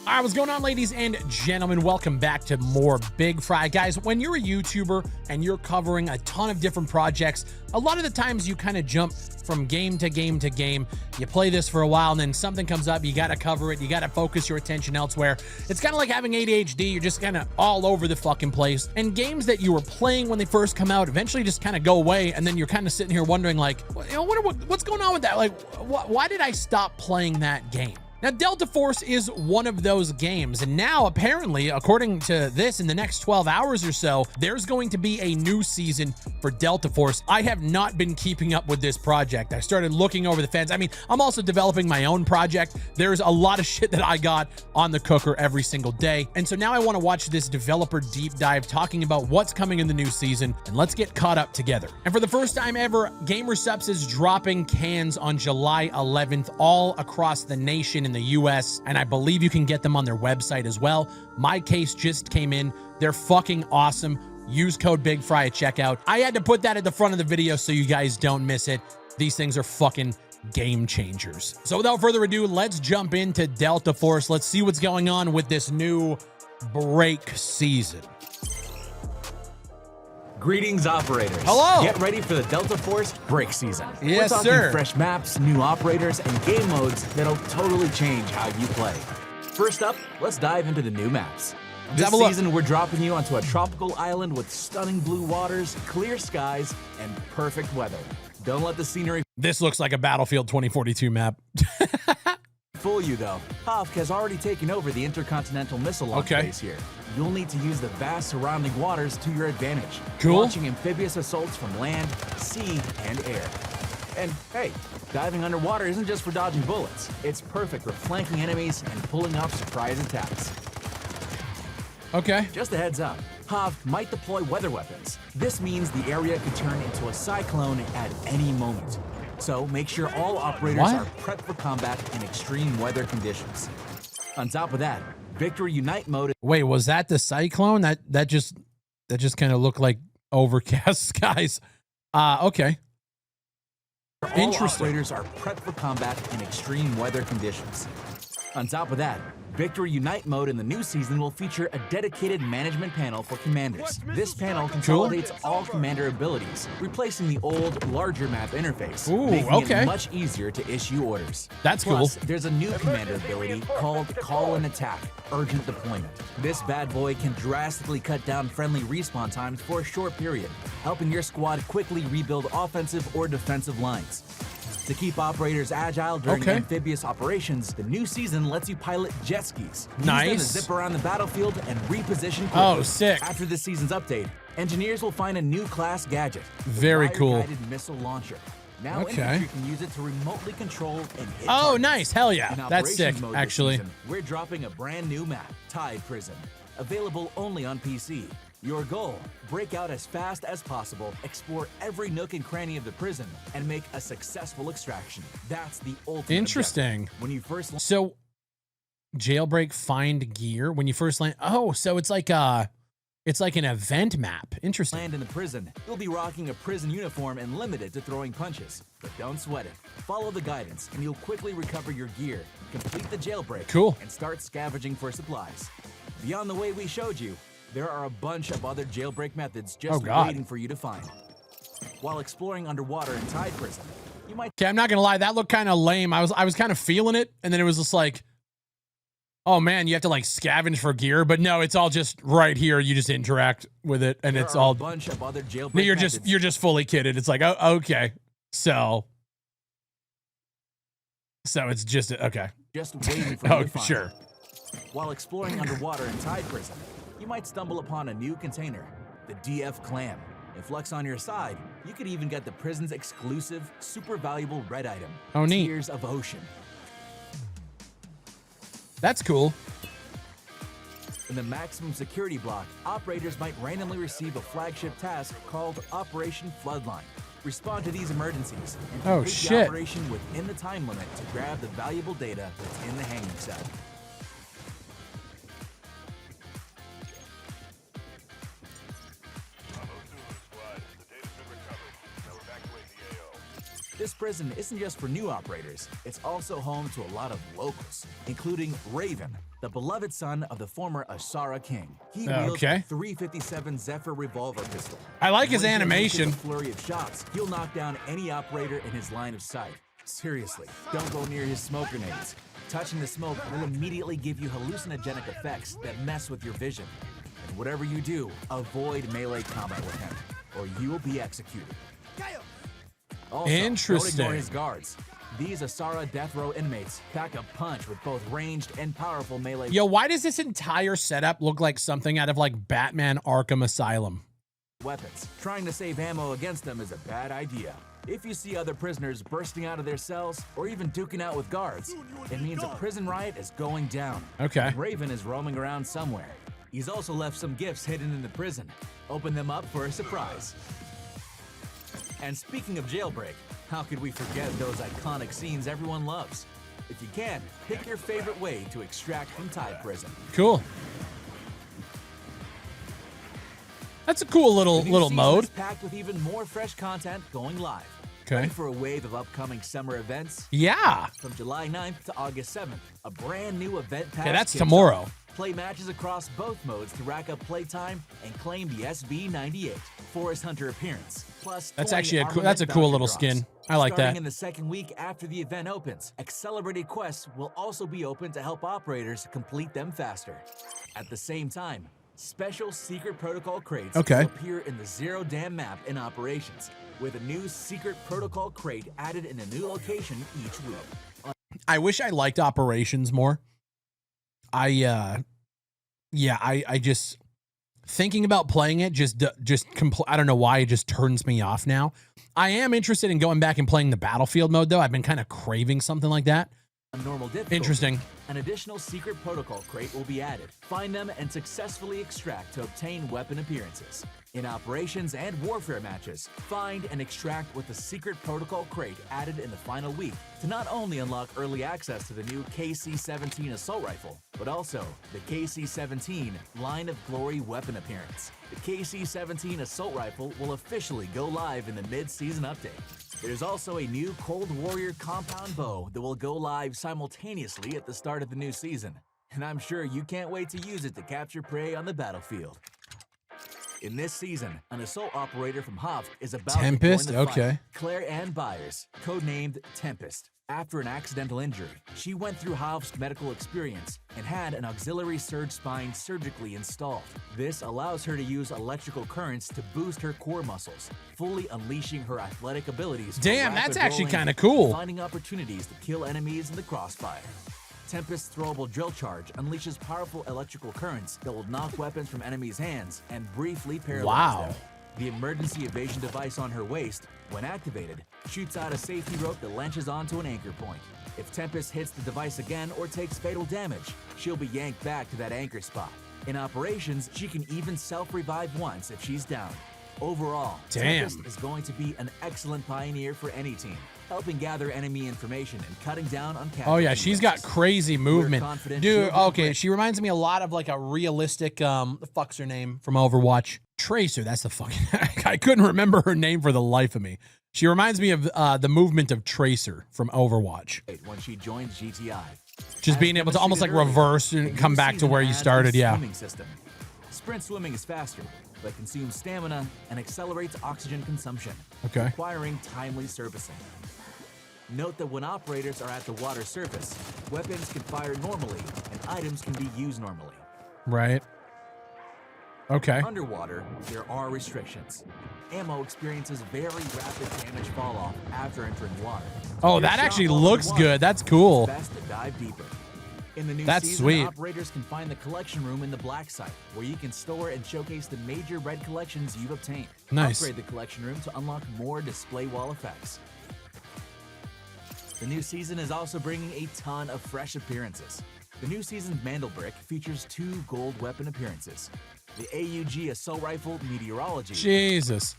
All right, what's going on, ladies and gentlemen? Welcome back to more Bigfry. Guys, when you're a YouTuber and you're covering a ton of different projects, a lot of the times you kind of jump from game to game to game. You play this for a while and then something comes up, you got to cover it, you got to focus your attention elsewhere. It's kind of like having ADHD, you're just kind of all over the fucking place. And games that you were playing when they first come out eventually just kind of go away, and then you're kind of sitting here wondering like, you know, what's going on with that? Like, why did I stop playing that game? Now, Delta Force is one of those games, and now apparently, according to this, in the next 12 hours or so, there's going to be a new season for Delta Force. I have not been keeping up with this project. I started looking over the fence. I mean, I'm also developing my own project. There's a lot of shit that I got on the cooker every single day, and so now I want to watch this developer deep dive talking about what's coming in the new season, and let's get caught up together. And for the first time ever, GamerSupps is dropping cans on July 11th all across the nation in the US, and I believe you can get them on their website as well. My case just came in. They're fucking awesome. Use code BIGFRY at checkout. I had to put that at the front of the video so you guys don't miss it. These things are fucking game changers. So without further ado, let's jump into Delta Force. Let's see what's going on with this new break season. Greetings, operators. Hello. Get ready for the Delta Force break season. Yes, We're talking sir. fresh maps, new operators, and game modes that'll totally change how you play. First up, let's dive into the new maps. This have a look. season, we're dropping you onto a tropical island with stunning blue waters, clear skies, and perfect weather. Don't let the scenery This looks like a Battlefield 2042 map. fool you, though. Havk has already taken over the intercontinental missile launch base here. You'll need to use the vast surrounding waters to your advantage, Cool. launching amphibious assaults from land, sea, and air. And hey, diving underwater isn't just for dodging bullets. It's perfect for flanking enemies and pulling off surprise attacks. Okay. Just a heads up, Havk might deploy weather weapons. This means the area could turn into a cyclone at any moment. So make sure all operators are prepped for combat in extreme weather conditions. On top of that, Victory Unite mode. Wait, was that the cyclone? That just kind of looked like overcast skies. Okay. All Interesting. operators are prepped for combat in extreme weather conditions. On top of that, Victory Unite mode in the new season will feature a dedicated management panel for commanders. This panel consolidates all commander abilities, replacing the old, larger map interface, making it much easier to issue orders. That's Plus, cool. there's a new commander ability called Call and Attack, Urgent Deployment. This bad boy can drastically cut down friendly respawn times for a short period, helping your squad quickly rebuild offensive or defensive lines. To keep operators agile during amphibious operations, the new season lets you pilot jet skis. Use them to zip around the battlefield and reposition quickly. Oh, sick. After this season's update, engineers will find a new class gadget. Very the cool. wire-guided missile launcher. Now infantry can use it to remotely control and hit Oh, targets. nice. Hell yeah. In That's sick, operations mode this actually. season, we're dropping a brand new map, Tide Prison. Available only on PC. Your goal, break out as fast as possible, explore every nook and cranny of the prison, and make a successful extraction. That's the ultimate Interesting. objective. When you first So, jailbreak find gear when you first land. Oh, so it's like an event map. Interesting. land in the prison, you'll be rocking a prison uniform and limited to throwing punches. But don't sweat it. Follow the guidance, and you'll quickly recover your gear, complete the jailbreak, Cool. and start scavenging for supplies. Beyond the way we showed you, there are a bunch of other jailbreak methods just waiting for you to find. While exploring underwater in Tide Prison, you might... Okay, I'm not gonna lie, that looked kind of lame. I was kind of feeling it, and then it was just like, oh man, you have to like scavenge for gear, but no, it's all just right here. You just interact with it, and it's all a bunch of other jailbreak No, you're methods. just fully kitted. It's like, oh, okay, so it's just okay. Just waiting for you Oh, to find. sure. While exploring underwater in Tide Prison, you might stumble upon a new container, the DF Clam. If luck's on your side, you could even get the prison's exclusive, super valuable red item, Oh, neat. Tears of Ocean. That's cool. In the maximum security block, operators might randomly receive a flagship task called Operation Floodline. Respond to these emergencies and Oh, complete the shit. operation within the time limit to grab the valuable data that's in the hanging cell. This prison isn't just for new operators, it's also home to a lot of locals, including Raven, the beloved son of the former Asara king. He wields a 357 Zephyr revolver pistol. I like his animation. With a flurry of shots, he'll knock down any operator in his line of sight. Seriously, don't go near his smoke grenades. Touching the smoke will immediately give you hallucinogenic effects that mess with your vision. And whatever you do, avoid melee combat with him, or you will be executed. Also, interesting. Don't ignore his guards. These Asara death row inmates pack a punch with both ranged and powerful melee. Yo, why does this entire setup look like something out of like Batman Arkham Asylum? Weapons. Trying to save ammo against them is a bad idea. If you see other prisoners bursting out of their cells or even duking out with guards, it means a prison riot is going down. Okay. Raven is roaming around somewhere. He's also left some gifts hidden in the prison. Open them up for a surprise. And speaking of jailbreak, how could we forget those iconic scenes everyone loves? If you can, pick your favorite way to extract from Tide Prison. Cool. That's a cool little mode. Is packed with even more fresh content going live. Okay. Ready for a wave of upcoming summer events? Yeah. From July 9th to August 7th, a brand new event pass. Okay, that's tomorrow. Play matches across both modes to rack up playtime and claim the SB98 Forest Hunter appearance. Plus, that's actually a cool little skin. I like that. Starting in the second week after the event opens, accelerated quests will also be open to help operators complete them faster. At the same time, special secret protocol crates will appear in the Zero Dam map in operations, with a new secret protocol crate added in a new location each week. I wish I liked operations more. I just thinking about playing it I don't know why it just turns me off now. I am interested in going back and playing the Battlefield mode though. I've been kind of craving something like that. Normal difficulty. Interesting. An additional secret protocol crate will be added. Find them and successfully extract to obtain weapon appearances. In operations and warfare matches, find and extract with the secret protocol crate added in the final week to not only unlock early access to the new KC-17 assault rifle, but also the KC-17 Line of Glory weapon appearance. The KC-17 assault rifle will officially go live in the mid-season update. There's also a new Cold Warrior compound bow that will go live simultaneously at the start of the new season, and I'm sure you can't wait to use it to capture prey on the battlefield. In this season, an assault operator from Hoft is about Tempest? to join the fight. Okay. Claire Ann Byers, codenamed Tempest. After an accidental injury, she went through Hoft's medical experience and had an auxiliary surge spine surgically installed. This allows her to use electrical currents to boost her core muscles, fully unleashing her athletic abilities. Damn, that's actually kind of cool. Finding opportunities to kill enemies in the crossfire. Tempest's throwable drill charge unleashes powerful electrical currents that will knock weapons from enemies' hands and briefly paralyze them. The emergency evasion device on her waist, when activated, shoots out a safety rope that launches onto an anchor point. If Tempest hits the device again or takes fatal damage, she'll be yanked back to that anchor spot. In operations, she can even self-revive once if she's down. Overall, Tempest is going to be an excellent pioneer for any team, helping gather enemy information and cutting down on casualty. Oh yeah, she's got crazy movement. Dude, okay, she reminds me a lot of like a realistic, the fuck's her name from Overwatch? Tracer, that's the fucking, I couldn't remember her name for the life of me. She reminds me of the movement of Tracer from Overwatch. When she joined GTI. Just being able to almost like reverse and come back to where you started, yeah. Sprint swimming is faster, but consumes stamina and accelerates oxygen consumption, requiring timely servicing. Note that when operators are at the water surface, weapons can fire normally and items can be used normally. Right. Okay. Underwater, there are restrictions. Ammo experiences very rapid damage fall off after entering water. Oh, that actually looks good. That's cool. Best to dive deeper. In the new That's season, sweet. Operators can find the collection room in the black site, where you can store and showcase the major red collections you've obtained. Nice. Upgrade the collection room to unlock more display wall effects. The new season is also bringing a ton of fresh appearances. The new season's Mandelbrick features 2 gold weapon appearances. The AUG Assault Rifle Meteorology. Jesus.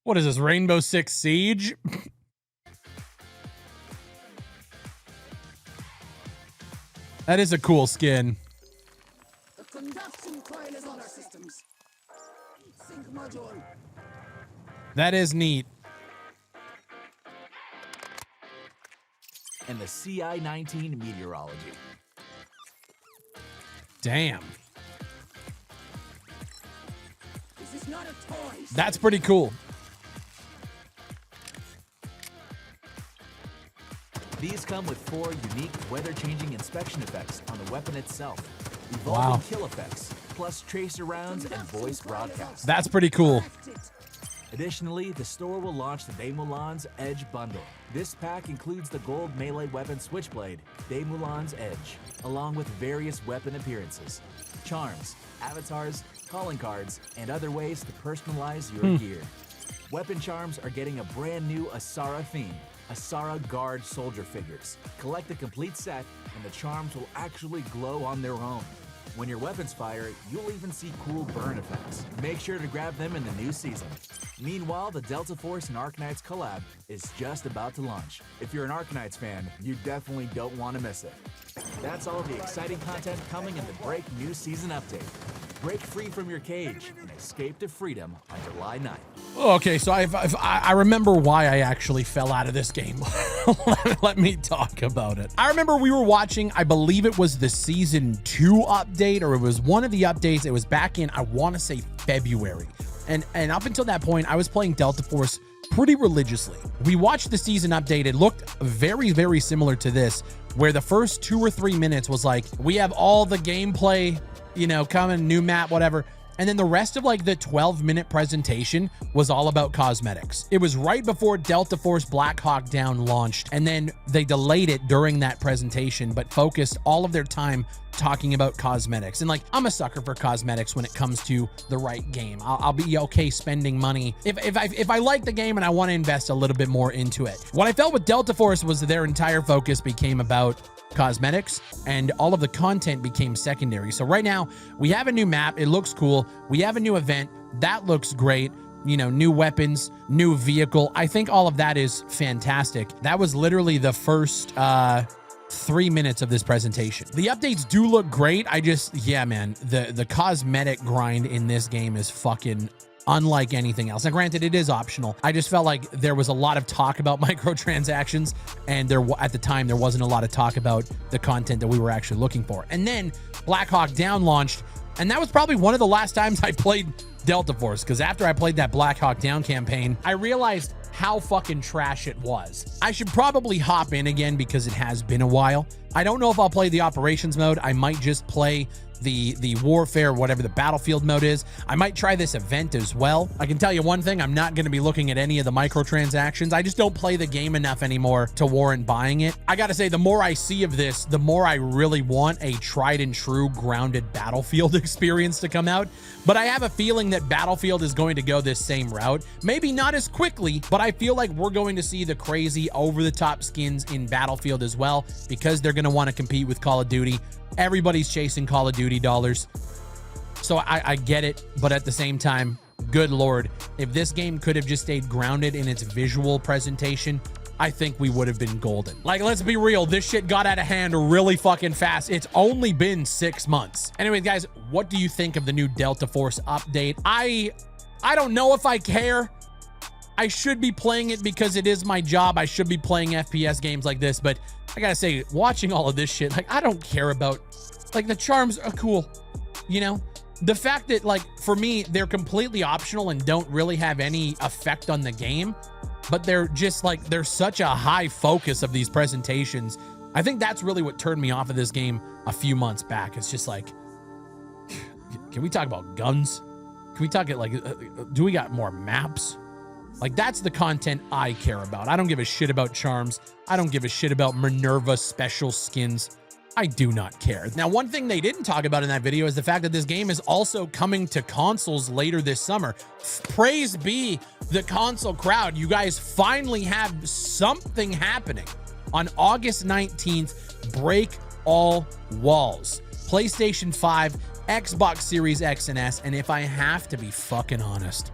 What is this, Rainbow Six Siege? That is a cool skin. The conduction coil is on our systems. Sync module. That is neat. And the CI-19 Meteorology. Damn. This is not a toy. That's pretty cool. These come with 4 unique weather-changing inspection effects on the weapon itself, Wow. evolving kill effects, plus tracer rounds and voice broadcasts. That's pretty cool. Additionally, the store will launch the De Mulan's Edge bundle. This pack includes the gold melee weapon Switchblade, De Mulan's Edge, along with various weapon appearances, charms, avatars, calling cards, and other ways to personalize your gear. Weapon charms are getting a brand new Asara theme, Asara Guard soldier figures. Collect the complete set, and the charms will actually glow on their own. When your weapons fire, you'll even see cool burn effects. Make sure to grab them in the new season. Meanwhile, the Delta Force and Arknights collab is just about to launch. If you're an Arknights fan, you definitely don't want to miss it. That's all of the exciting content coming in the Break New Season Update. Break free from your cage and escape to freedom on July 9th. Okay, so I remember why I actually fell out of this game. Let me talk about it. I remember we were watching, I believe it was the Season 2 update, or it was one of the updates. It was back in, I want to say, February. And up until that point, I was playing Delta Force pretty religiously. We watched the season update. It looked very, very similar to this, where the first 2 or 3 minutes was like, we have all the gameplay, you know, coming, new map, whatever. And then the rest of like the 12-minute presentation was all about cosmetics. It was right before Delta Force Black Hawk Down launched, and then they delayed it during that presentation, but focused all of their time talking about cosmetics. And like, I'm a sucker for cosmetics when it comes to the right game. I'll be okay spending money if I like the game and I want to invest a little bit more into it. What I felt with Delta Force was their entire focus became about cosmetics, and all of the content became secondary. So right now we have a new map. It looks cool. We have a new event that looks great. You know, new weapons, new vehicle. I think all of that is fantastic. That was literally the first 3 minutes of this presentation. The updates do look great. Yeah, man, the cosmetic grind in this game is fucking unlike anything else. Now, granted, it is optional. I just felt like there was a lot of talk about microtransactions, and at the time, there wasn't a lot of talk about the content that we were actually looking for. And then Black Hawk Down launched, and that was probably one of the last times I played Delta Force, because after I played that Black Hawk Down campaign, I realized how fucking trash it was. I should probably hop in again because it has been a while. I don't know if I'll play the operations mode. I might just play the warfare, whatever the battlefield mode is. I might try this event as well. I can tell you one thing, I'm not going to be looking at any of the microtransactions. I just don't play the game enough anymore to warrant buying it. I gotta say, the more I see of this, the more I really want a tried and true grounded Battlefield experience to come out. But I have a feeling that Battlefield is going to go this same route. Maybe not as quickly, but I feel like we're going to see the crazy over-the-top skins in Battlefield as well, because they're going to want to compete with Call of Duty. Everybody's chasing Call of Duty dollars. So I get it, but at the same time, good Lord, if this game could have just stayed grounded in its visual presentation, I think we would have been golden. Like, let's be real, this shit got out of hand really fucking fast. It's only been 6 months. Anyway, guys, what do you think of the new Delta Force update? I don't know if I care. I should be playing it because it is my job. I should be playing FPS games like this, but I gotta say, watching all of this shit, like, I don't care about, like, the charms are cool, you know? The fact that, like, for me, they're completely optional and don't really have any effect on the game, but they're just, like, there's such a high focus of these presentations. I think that's really what turned me off of this game a few months back. It's just like, can we talk about guns? Can we talk, like, do we got more maps? Like, that's the content I care about. I don't give a shit about charms. I don't give a shit about Minerva special skins. I do not care. Now, one thing they didn't talk about in that video is the fact that this game is also coming to consoles later this summer. Praise be the console crowd. You guys finally have something happening. On August 19th, break all walls. PlayStation 5, Xbox Series X and S, and if I have to be fucking honest,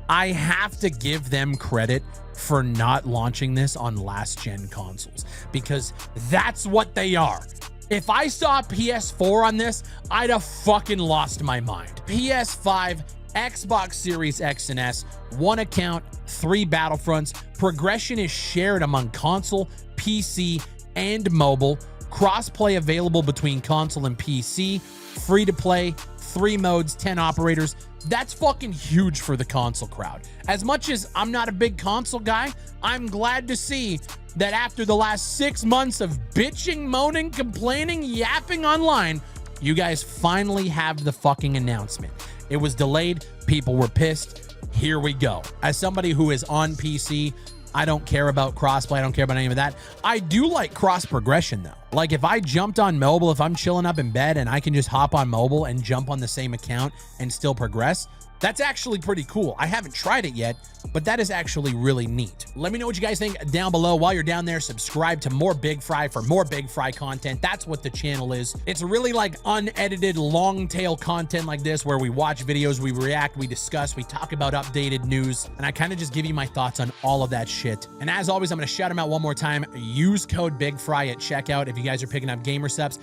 I have to give them credit for not launching this on last-gen consoles, because that's what they are. If I saw PS4 on this, I'd have fucking lost my mind. PS5, Xbox Series X and S, one account, 3 battlefronts. Progression is shared among console, PC, and mobile. Crossplay available between console and PC. free to play, 3 modes, 10 operators. That's fucking huge for the console crowd. As much as I'm not a big console guy, I'm glad to see that after the last 6 months of bitching, moaning, complaining, yapping online, you guys finally have the fucking announcement. It was delayed. People were pissed. Here we go. As somebody who is on PC, I don't care about crossplay. I don't care about any of that. I do like cross progression though. Like if I jumped on mobile, if I'm chilling up in bed and I can just hop on mobile and jump on the same account and still progress, that's actually pretty cool. I haven't tried it yet, but that is actually really neat. Let me know what you guys think down below. While you're down there, subscribe to more Bigfry for more Bigfry content. That's what the channel is. It's really like unedited, long tail content like this where we watch videos, we react, we discuss, we talk about updated news, and I kind of just give you my thoughts on all of that shit. And as always, I'm going to shout them out one more time. Use code Bigfry at checkout if you guys are picking up gamer subs.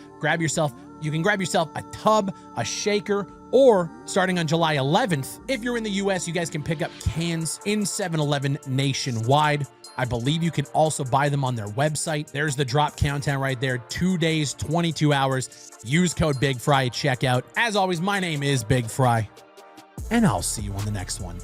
You can grab yourself a tub, a shaker, or starting on July 11th, if you're in the US, you guys can pick up cans in 7-Eleven nationwide. I believe you can also buy them on their website. There's the drop countdown right there. 2 days, 22 hours. Use code Bigfry at checkout. As always, my name is Bigfry, and I'll see you on the next one.